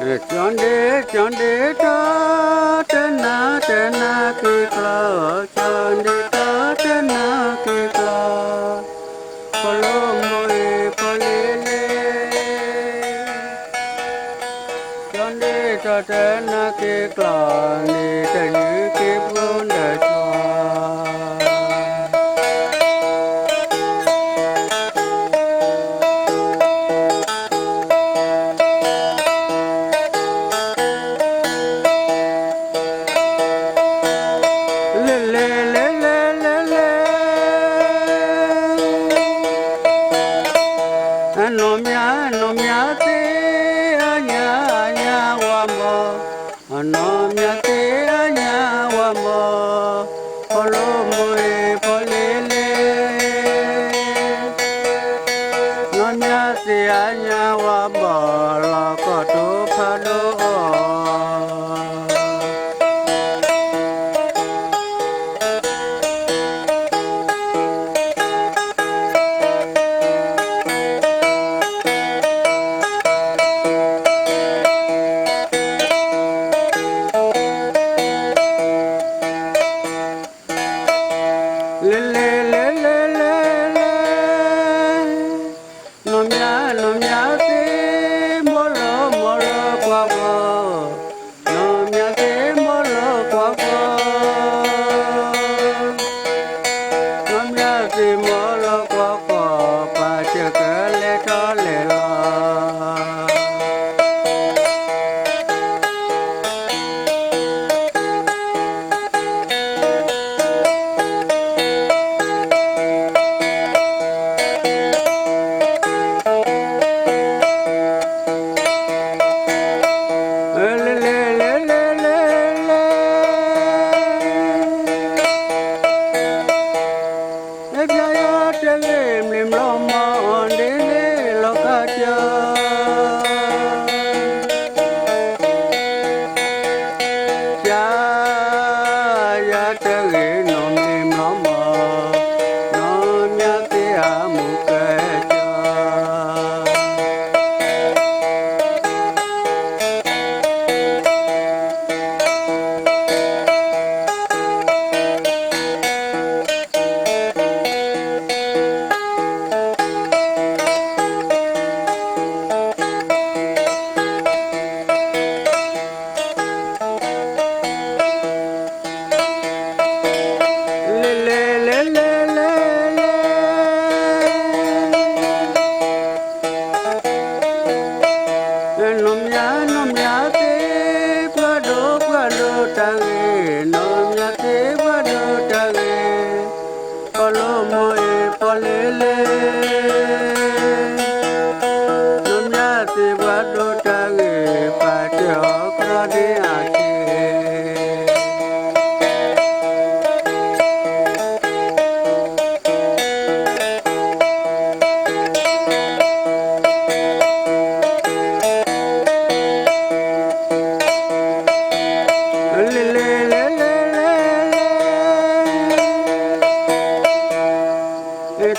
Chonde chonde ta tena tena ki kla chonde ta tena ki kla Colombo e polele Chonde ta tena ki kla ni tenu ki blonde chwa no mia te anya wa mo no mia te anya wa mo Colombo e polele no mia te anya wa mo la ko to phalo no mia te molo molo kwa bo no mia te molo kwa bo no mia te molo kwa bo pa che ke le to le la Colombo e polele Nomya te vado tage pate okra de ake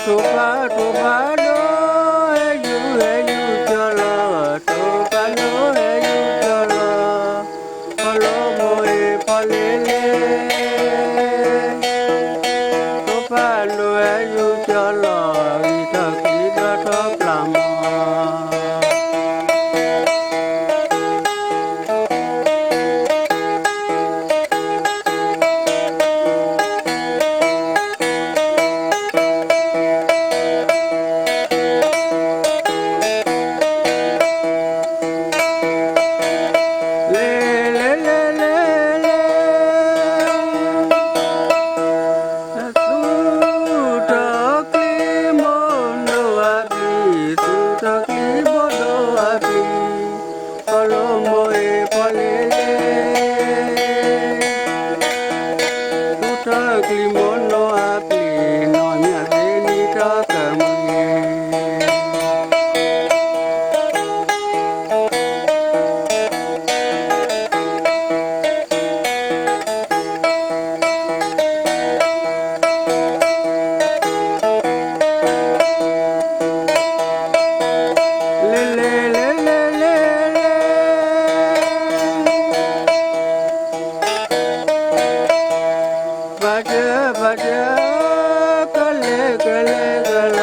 Topa topa do you cholo topa do you cholo Colombo e polele topa do you cholo ita kita top lama Colombo e polele Tuta klimono api no mia teni takamye le le le le le kale kale kale